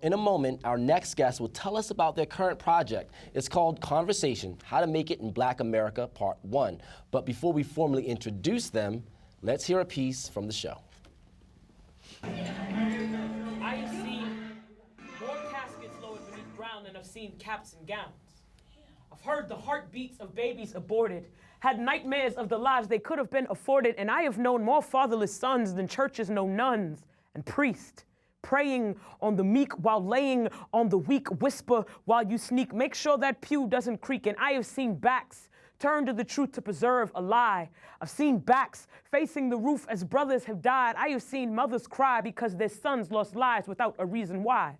In a moment, our next guest will tell us about their current project. It's called Conversation, How to Make It in Black America, Part 1. But before we formally introduce them, let's hear a piece from the show. I have seen more caskets lowered beneath ground than I've seen caps and gowns. I've heard the heartbeats of babies aborted, had nightmares of the lives they could have been afforded, and I have known more fatherless sons than churches know nuns and priests. Praying on the meek while laying on the weak, whisper while you sneak, make sure that pew doesn't creak. And I have seen backs turn to the truth to preserve a lie. I've seen backs facing the roof as brothers have died. I have seen mothers cry because their sons lost lives without a reason why.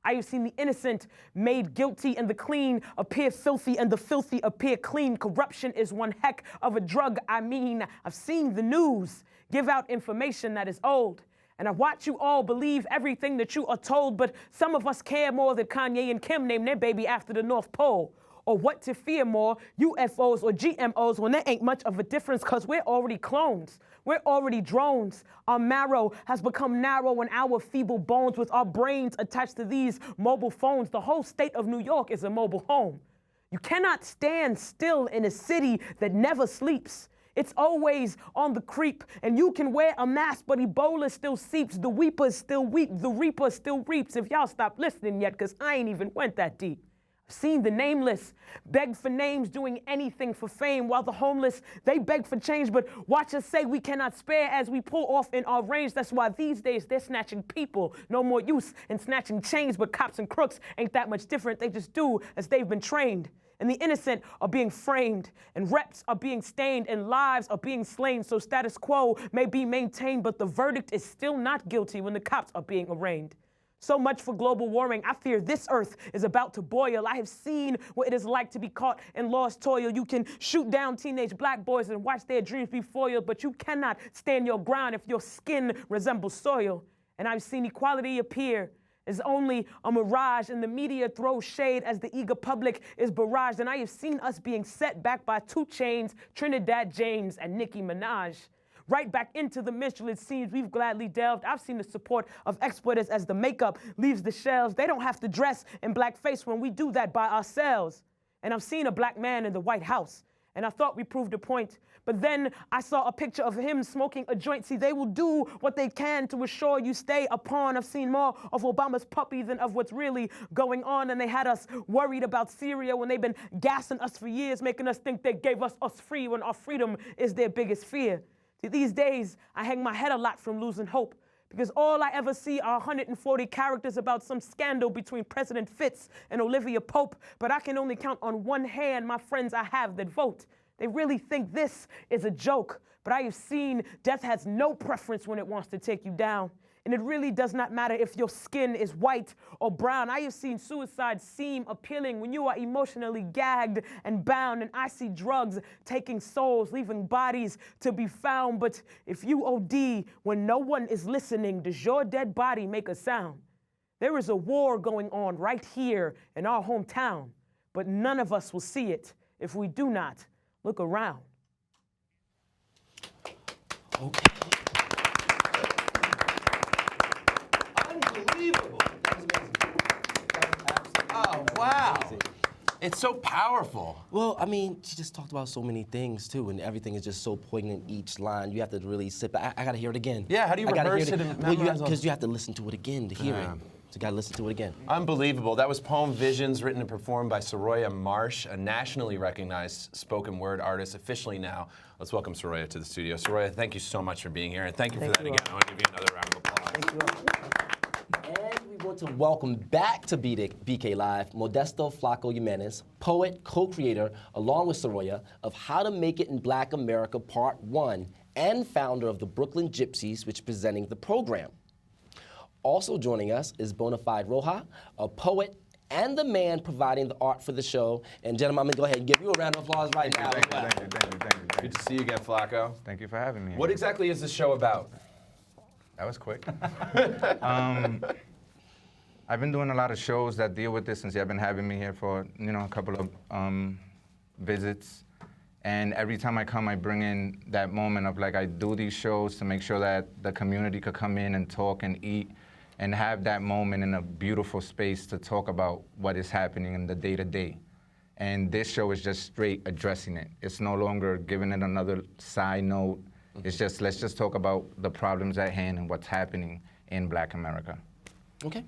I have seen the innocent made guilty and the clean appear filthy and the filthy appear clean. Corruption is one heck of a drug. I mean, I've seen the news give out information that is old. And I watch you all believe everything that you are told, but some of us care more that Kanye and Kim named their baby after the North Pole. Or what to fear more, UFOs or GMOs, when there ain't much of a difference, because we're already clones. We're already drones. Our marrow has become narrow and our feeble bones with our brains attached to these mobile phones. The whole state of New York is a mobile home. You cannot stand still in a city that never sleeps. It's always on the creep, and you can wear a mask, but Ebola still seeps, the weepers still weep, the reaper still reaps. If y'all stop listening yet, because I ain't even went that deep. I've seen the nameless beg for names, doing anything for fame, while the homeless, they beg for change, but watch us say we cannot spare as we pull off in our range. That's why these days they're snatching people. No more use in snatching chains, but cops and crooks ain't that much different. They just do as they've been trained. And the innocent are being framed, and reps are being stained, and lives are being slain. So status quo may be maintained, but the verdict is still not guilty when the cops are being arraigned. So much for global warming. I fear this earth is about to boil. I have seen what it is like to be caught in lost toil. You can shoot down teenage black boys and watch their dreams be foiled, but you cannot stand your ground if your skin resembles soil. And I've seen equality appear is only a mirage, and the media throws shade as the eager public is barraged. And I have seen us being set back by 2 Chainz, Trinidad James, and Nicki Minaj. Right back into the minstrel it seems we've gladly delved. I've seen the support of exporters as the makeup leaves the shelves. They don't have to dress in blackface when we do that by ourselves. And I've seen a black man in the White House, and I thought we proved a point. But then I saw a picture of him smoking a joint. See, they will do what they can to assure you stay a pawn. I've seen more of Obama's puppy than of what's really going on. And they had us worried about Syria when they've been gassing us for years, making us think they gave us free when our freedom is their biggest fear. See, these days, I hang my head a lot from losing hope, because all I ever see are 140 characters about some scandal between President Fitz and Olivia Pope. But I can only count on one hand my friends I have that vote. They really think this is a joke, but I have seen death has no preference when it wants to take you down. And it really does not matter if your skin is white or brown. I have seen suicide seem appealing when you are emotionally gagged and bound. And I see drugs taking souls, leaving bodies to be found. But if you OD when no one is listening, does your dead body make a sound? There is a war going on right here in our hometown, but none of us will see it if we do not look around. Okay. Unbelievable. That was amazing. Oh, wow. Amazing. It's so powerful. Well, I mean, she just talked about so many things, too, and everything is just so poignant each line. You have to really sit back. I got to hear it again. Yeah, how do you rehearse it and memorize because you have to listen to it again to hear it. So you got to listen to it again. Unbelievable. That was Poem Visions, written and performed by Soraya Marsh, a nationally recognized spoken word artist, officially now. Let's welcome Soraya to the studio. Soraya, thank you so much for being here, and thank you for that again. I want to give you another round of applause. Thank you. And we want to welcome back to BK Live, Modesto Flaco Jimenez, poet, co-creator, along with Soraya, of How to Make It in Black America Part 1, and founder of the Brooklyn Gypsies, which is presenting the program. Also joining us is Bonafide Roja, a poet and the man providing the art for the show. And gentlemen, I'm gonna go ahead and give you a round of applause right now. Thank you. Good to see you again, Flaco. Thank you for having me. What exactly is the show about? That was quick. I've been doing a lot of shows that deal with this since you've been having me here for, a couple of visits. And every time I come, I bring in that moment of I do these shows to make sure that the community could come in and talk and eat and have that moment in a beautiful space to talk about what is happening in the day-to-day. And this show is just straight addressing it. It's no longer giving it another side note. It's just, let's just talk about the problems at hand and what's happening in Black America. Okay.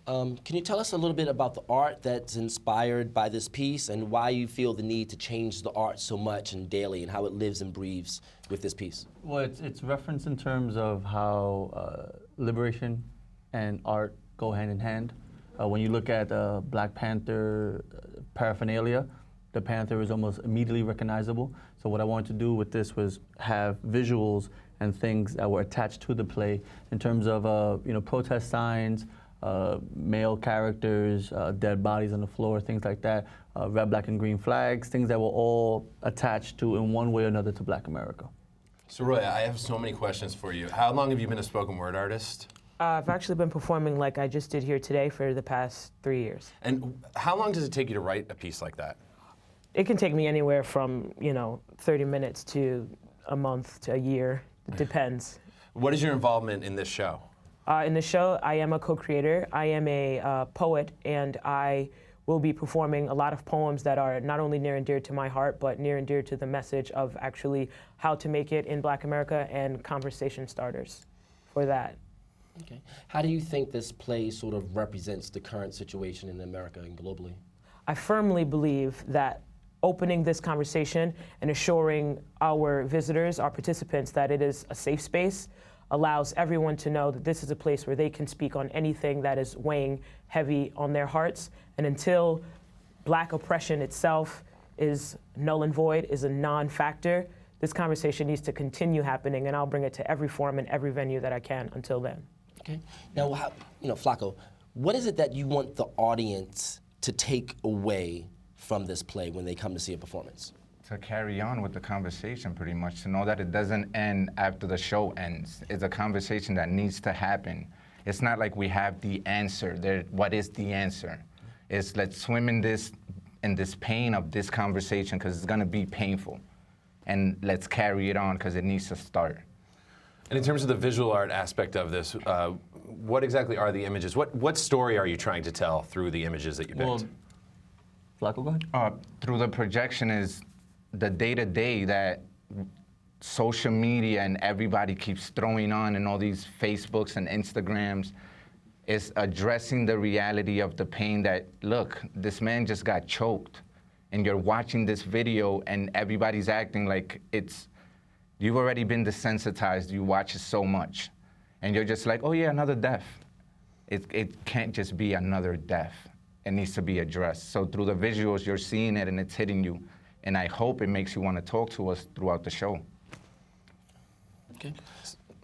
Can you tell us a little bit about the art that's inspired by this piece and why you feel the need to change the art so much and daily and how it lives and breathes with this piece? Well, it's referenced in terms of how liberation and art go hand in hand. When you look at Black Panther paraphernalia, the Panther is almost immediately recognizable. So what I wanted to do with this was have visuals and things that were attached to the play in terms of protest signs, male characters, dead bodies on the floor, things like that, red, black, and green flags, things that were all attached to, in one way or another, to Black America. Soraya, I have so many questions for you. How long have you been a spoken word artist? I've actually been performing like I just did here today for the past 3 years. And how long does it take you to write a piece like that? It can take me anywhere from 30 minutes to a month to a year. It depends. What is your involvement in this show? In the show, I am a co-creator. I am a poet, and I will be performing a lot of poems that are not only near and dear to my heart, but near and dear to the message of actually how to make it in Black America and conversation starters for that. Okay. How do you think this play sort of represents the current situation in America and globally? I firmly believe that opening this conversation and assuring our visitors, our participants, that it is a safe space allows everyone to know that this is a place where they can speak on anything that is weighing heavy on their hearts. And until Black oppression itself is null and void, is a non-factor, this conversation needs to continue happening, and I'll bring it to every forum and every venue that I can until then. Okay. Now, Flacco, what is it that you want the audience to take away from this play when they come to see a performance? To carry on with the conversation, pretty much, to know that it doesn't end after the show ends. It's a conversation that needs to happen. It's not like we have the answer. What is the answer? It's let's swim in this pain of this conversation, because it's gonna be painful. And let's carry it on, because it needs to start. And in terms of the visual art aspect of this, what exactly are the images? What story are you trying to tell through the images that you picked? Well, Flacco, go ahead. Through the projection is the day-to-day that social media and everybody keeps throwing on, and all these Facebooks and Instagrams, is addressing the reality of the pain that, look, this man just got choked, and you're watching this video and everybody's acting like you've already been desensitized, you watch it so much, and you're just like, oh yeah, another death. It can't just be another death. It needs to be addressed. So through the visuals, you're seeing it and it's hitting you. And I hope it makes you want to talk to us throughout the show. Okay.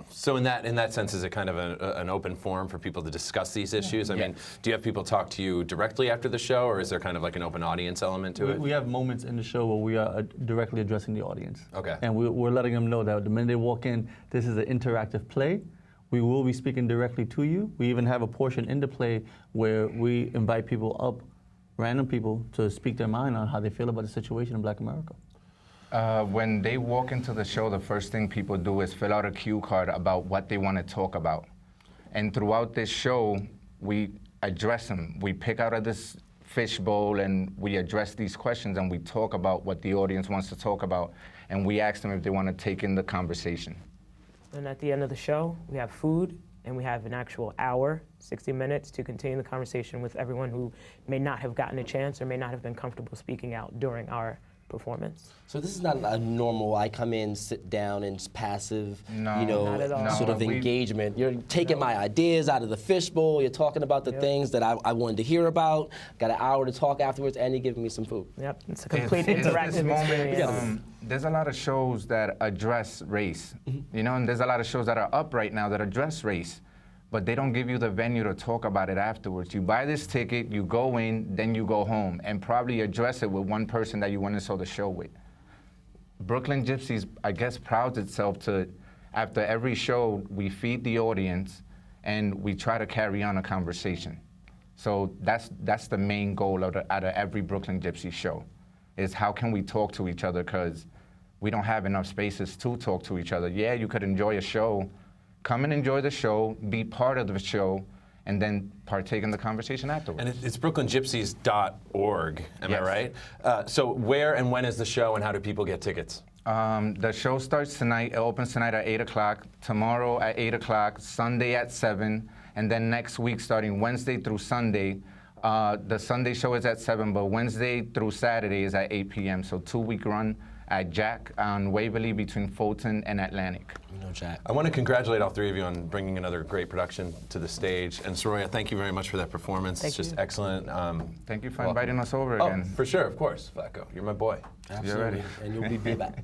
So in that sense, is it kind of an open forum for people to discuss these issues? I mean, do you have people talk to you directly after the show, or is there kind of like an open audience element to it? We have moments in the show where we are directly addressing the audience. Okay. And we're letting them know that the minute they walk in, this is an interactive play. We will be speaking directly to you. We even have a portion in the play where we invite people up, random people, to speak their mind on how they feel about the situation in Black America. When they walk into the show, the first thing people do is fill out a cue card about what they want to talk about. And throughout this show, we address them. We pick out of this fishbowl and we address these questions, and we talk about what the audience wants to talk about, and we ask them if they want to take in the conversation. And at the end of the show, we have food, and we have an actual hour, 60 minutes, to continue the conversation with everyone who may not have gotten a chance or may not have been comfortable speaking out during our performance. So this is not a normal, I come in, sit down, and it's passive, No, Not at all. sort of No, engagement. You're taking my ideas out of the fishbowl, you're talking about the things that I wanted to hear about, got an hour to talk afterwards, and you're giving me some food. Yep, it's a complete It's this interactive moment, experience. there's a lot of shows that address race, and there's a lot of shows that are up right now that address race, but they don't give you the venue to talk about it afterwards. You buy this ticket, you go in, then you go home, and probably address it with one person that you went and saw the show with. Brooklyn Gypsies, I guess, prouds itself to, after every show, we feed the audience, and we try to carry on a conversation. So that's the main goal out of every Brooklyn Gypsy show, is how can we talk to each other, because we don't have enough spaces to talk to each other. Yeah, you could enjoy a show, come and enjoy the show, be part of the show, and then partake in the conversation afterwards. And it's brooklyngypsies.org, am I Yes. right? So where and when is the show, and how do people get tickets? The show starts tonight. It opens tonight at 8 o'clock, tomorrow at 8 o'clock, Sunday at 7, and then next week, starting Wednesday through Sunday. The Sunday show is at 7, but Wednesday through Saturday is at 8 p.m. So 2-week run at Jack on Waverly between Fulton and Atlantic. You know, Jack. I want to congratulate all three of you on bringing another great production to the stage. And Soraya, thank you very much for that performance. It's just excellent. Thank you for welcome. inviting us over Oh, again. for sure, of course, Flacco. You're my boy. Absolutely. ready. And you'll be back.